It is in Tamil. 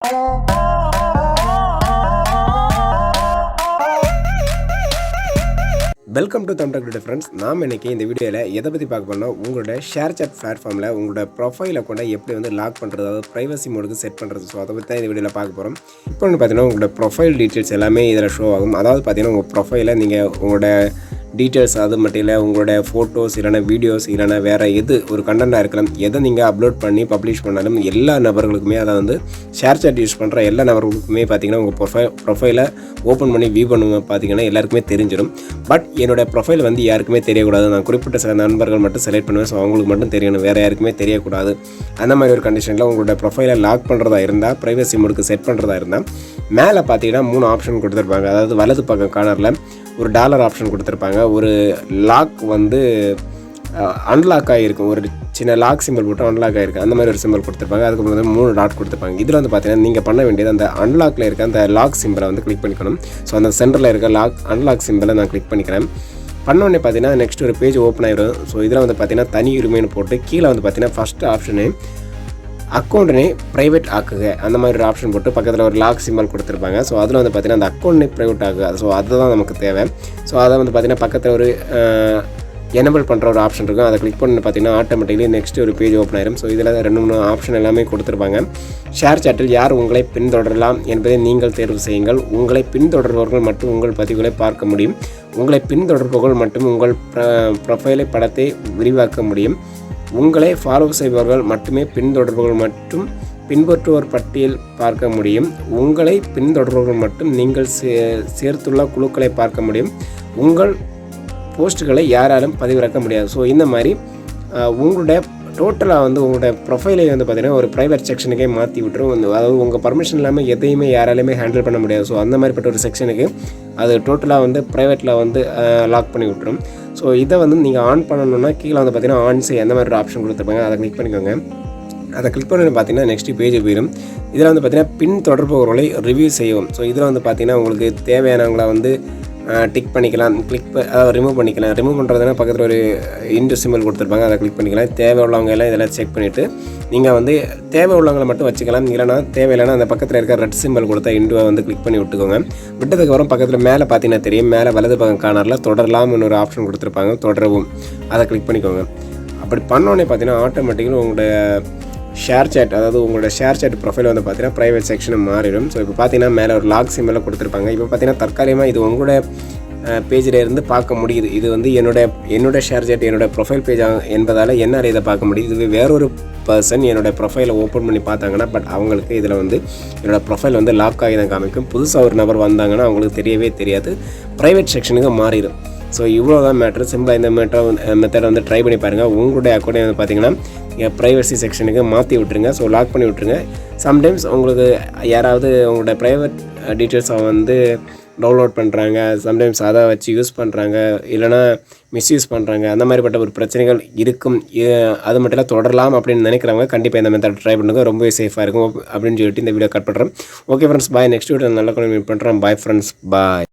Welcome to Tamil tech friends. நாம் இன்றைக்கி இந்த வீடியோவில் எதை பற்றி பார்க்க போனால் உங்களோட ஷேர் சாட் பிளாட்ஃபார்மில் உங்களோட ப்ரொஃபைலை கொண்ட எப்படி வந்து லாக் பண்ணுறது, அதாவது ப்ரைவசி மோடுக்கு செட் பண்ணுறது. ஸோ அதை பற்றி தான் இந்த வீடியோவில் பார்க்க போகிறோம். இப்போ வந்து பார்த்தீங்கன்னா உங்களோட ப்ரொஃபைல் டீட்டெயில்ஸ் எல்லாமே இதில் ஷோ ஆகும். அதாவது பார்த்தீங்கன்னா உங்கள் ப்ரொஃபைலை நீங்கள் உங்களோட டீட்டெயில்ஸ், அது மட்டும் இல்லை உங்களோட ஃபோட்டோஸ் இல்லைனா வீடியோஸ் இல்லைனா வேறு எது ஒரு கண்டென்ட்டாக இருக்கலாம், எதை நீங்கள் அப்லோட் பண்ணி பப்ளிஷ் பண்ணாலும் எல்லா நபர்களுக்குமே, அதை வந்து ஷேர் சாட் யூஸ் பண்ணுற எல்லா நபர்களுக்குமே பார்த்தீங்கன்னா உங்கள் ப்ரொஃபைலை ஓப்பன் பண்ணி வியூ பண்ணுங்க பார்த்தீங்கன்னா எல்லாருக்குமே தெரிஞ்சிடும். பட் என்னோடய ப்ரொஃபைல் வந்து யாருக்குமே தெரியக்கூடாது. நான் குறிப்பிட்ட சில நண்பர்கள் மட்டும் செலக்ட் பண்ணுவேன். ஸோ அவங்களுக்கு மட்டும் தெரியணும், வேறு யாருக்குமே தெரியக்கூடாது. அந்த மாதிரி ஒரு கண்டிஷனில் உங்களோட ப்ரொஃபைலை லாக் பண்ணுறதா இருந்தால், ப்ரைவசி மோடுக்கு செட் பண்ணுறதா இருந்தால், மேலே பார்த்தீங்கன்னா 3 ஆப்ஷன் கொடுத்துருப்பாங்க. அதாவது வலது பக்கம் கார்னரில் ஒரு டாலர் ஆப்ஷன் கொடுத்துருப்பாங்க. ஒரு லாக் வந்து அன்லாக் ஆகிருக்கும், ஒரு சின்ன லாக் சிம்பிள் போட்டு அன்லாக் ஆகிருக்கு, அந்த மாதிரி ஒரு சிம்பிள் கொடுத்துருப்பாங்க. அதுக்கப்புறம் வந்து 3 டாட் கொடுத்துருப்பாங்க. இதில் வந்து பார்த்தீங்கன்னா நீங்கள் பண்ண வேண்டியது அந்த அன்லாக்கில் இருக்க அந்த லாக் சிம்பிளை வந்து கிளிக் பண்ணிக்கணும். ஸோ அந்த சென்டரில் இருக்க அன்லாக் சிம்பிளை நான் கிளிக் பண்ணிக்கிறேன். பண்ணோடனே பார்த்தீங்கன்னா நெக்ஸ்ட் ஒரு பேஜ் ஓப்பன் ஆகிடும். ஸோ இதில் வந்து பார்த்தீங்கன்னா தனி உரிமைன்னு போட்டு கீழே வந்து பார்த்தீங்கன்னா ஃபஸ்ட்டு ஆப்ஷனு அக்கௌண்ட்டனே ப்ரைவேட் ஆக்குக, அந்த மாதிரி ஒரு ஆப்ஷன் போட்டு பக்கத்தில் ஒரு லாக் சிம்பிள் கொடுத்துருப்பாங்க. ஸோ அதில் வந்து பார்த்தீங்கன்னா அந்த அக்கௌண்ட்டே ப்ரைவேட் ஆகுது. ஸோ அதுதான் நமக்கு தேவை. ஸோ அதை வந்து பார்த்தீங்கன்னா பக்கத்தில் ஒரு எனபிள் பண்ணுற ஒரு ஆப்ஷன் இருக்கும். அதை கிளிக் பண்ணி பார்த்தீங்கன்னா ஆட்டோமேட்டிக்கலி நெக்ஸ்ட் ஒரு பேஜ் ஓப்பன் ஆயிரும். ஸோ இதில் 2-3 ஆப்ஷன் எல்லாமே கொடுத்துருப்பாங்க. ஷேர் சாட்டில் யார் உங்களை பின்தொடரலாம் என்பதை நீங்கள் தேர்வு செய்யுங்கள். உங்களை பின்தொடர்பவர்கள் மட்டும் உங்கள் பதிவுகளை பார்க்க முடியும். உங்களை பின்தொடர்பவர்கள் மட்டும் உங்கள் ப்ரொஃபைலை படத்தை விரிவாக்க முடியும். உங்களை ஃபாலோ செய்பவர்கள் மட்டுமே பின்தொடர்பவர்கள் மற்றும் பின்பற்றுவோர் பட்டியல் பார்க்க முடியும். உங்களை பின்தொடர்பவர்கள் மட்டும் நீங்கள் சேர்த்துள்ள குழுக்களை பார்க்க முடியும். உங்கள் போஸ்ட்டுகளை யாராலும் பதிவிறக்க முடியாது. ஸோ இந்த மாதிரி உங்களுடைய டோட்டலாக வந்து உங்களோட ப்ரொஃபைலை வந்து பார்த்திங்கன்னா ஒரு ப்ரைவேட் செக்ஷனுக்கே மாற்றி விட்டுரும். அதாவது உங்கள் பர்மிஷன் இல்லாமல் எதையுமே யாராலையுமே ஹேண்டில் பண்ண முடியாது. ஸோ அந்த மாதிரிப்பட்ட ஒரு செக்ஷனுக்கு அது டோட்டலாக வந்து ப்ரைவேட்டில் வந்து லாக் பண்ணி விட்டுரும். ஸோ இதை வந்து நீங்கள் ஆன் பண்ணணுன்னா கீழே வந்து பார்த்திங்கன்னா ஆன் செய் அந்த மாதிரி ஒரு ஆப்ஷன் கொடுத்துருப்பாங்க. அதை கிளிக் பண்ணிக்கோங்க. அதை கிளிக் பண்ணி பார்த்தீங்கன்னா நெக்ஸ்ட் பேஜ் போயிடும். இதில் வந்து பார்த்திங்கன்னா பின் தொடர்பவர்களை ரிவ்யூ செய்யவும். ஸோ இதில் வந்து பார்த்திங்கன்னா உங்களுக்கு தேவையானவங்களை வந்து டிக் பண்ணிக்கலாம், அதாவது ரிமூவ் பண்ணிக்கலாம். ரிமூவ் பண்ணுறதுனா பக்கத்தில் ஒரு இன்டு சிம்பிள் கொடுத்துருப்பாங்க, அதை கிளிக் பண்ணிக்கலாம். தேவை உள்ளவங்க எல்லாம் இதெல்லாம் செக் பண்ணிவிட்டு நீங்கள் வந்து தேவை உள்ளவங்களை மட்டும் வச்சுக்கலாம். இல்லைனா தேவையில்லைனா அந்த பக்கத்தில் இருக்க ரெட் சிம்பிள் கொடுத்த இண்டுவை வந்து கிளிக் பண்ணி விட்டுக்கோங்க. விட்டதுக்கப்புறம் பக்கத்தில் மேலே பார்த்தீங்கன்னா தெரியும், மேலே வலது பக்கம் கார்னரில் தொடரலாம்னு ஒரு ஆப்ஷன் கொடுத்துருப்பாங்க, தொடரவும். அதை கிளிக் பண்ணிக்கோங்க. அப்படி பண்ணோடனே பார்த்தீங்கன்னா ஆட்டோமேட்டிக்கலி உங்களோட ஷேர் சாட், அதாவது உங்களோட ஷேர் சாட் ப்ரொஃபைல் வந்து பார்த்தீங்கன்னா ப்ரைவேட் செக்ஷனு மாறிடும். ஸோ இப்போ பார்த்தீங்கன்னா மேலே ஒரு லாக் சிம்பிளாக கொடுத்துருப்பாங்க. இப்போ பார்த்தீங்கன்னா தற்காலிகமாக இது உங்களோட பேஜில் இருந்து பார்க்க முடியுது. இது வந்து என்னோட ஷேர் சாட் என்னோட ப்ரொஃபைல் பேஜ் என்பதால் என்னால் இதை பார்க்க முடியுது. இது வேறொரு பர்சன் என்னோடய ப்ரொஃபைலை ஓப்பன் பண்ணி பார்த்தாங்கன்னா, பட் அவங்களுக்கு இதில் வந்து என்னோடய ப்ரொஃபைல் வந்து லாக் ஆகி தான் காமிக்கும். புதுசாக ஒரு நபர் வந்தாங்கன்னா அவங்களுக்கு தெரியவே தெரியாது, ப்ரைவேட் செக்ஷனுக்கு மாறிடும். ஸோ இவ்வளோ தான் மேட்ரு. சிம்பிளாக இந்த மெத்தடை வந்து ட்ரை பண்ணி பாருங்கள். உங்களுடைய அக்கௌண்ட்டை வந்து பார்த்திங்கன்னா நீங்கள் ப்ரைவசி செக்ஷனுக்கு மாற்றி விட்டுருங்க. ஸோ லாக் பண்ணி விட்டுருங்க. சம்டைம்ஸ் உங்களுக்கு யாராவது உங்களோட ப்ரைவேட் டீட்டெயில்ஸை வந்து டவுன்லோட் பண்ணுறாங்க, சம்டைம்ஸ் அதை வச்சு யூஸ் பண்ணுறாங்க, இல்லைனா மிஸ்யூஸ் பண்ணுறாங்க, அந்த மாதிரிப்பட்ட ஒரு பிரச்சனைகள் இருக்கும். அது மட்டும் இல்லை, தொடரலாம் அப்படின்னு நினைக்கிறவங்க கண்டிப்பாக இந்த மெத்தட் ட்ரை பண்ணுங்கள். ரொம்பவே சேஃபாக இருக்கும் அப்படின்னு சொல்லிட்டு இந்த வீடியோ கட் பண்ணுறேன். ஓகே ஃப்ரெண்ட்ஸ், பாய். நெக்ஸ்ட் வீடியோ நல்ல மீட் பண்ணுறேன். பாய் ஃப்ரெண்ட்ஸ், பாய்.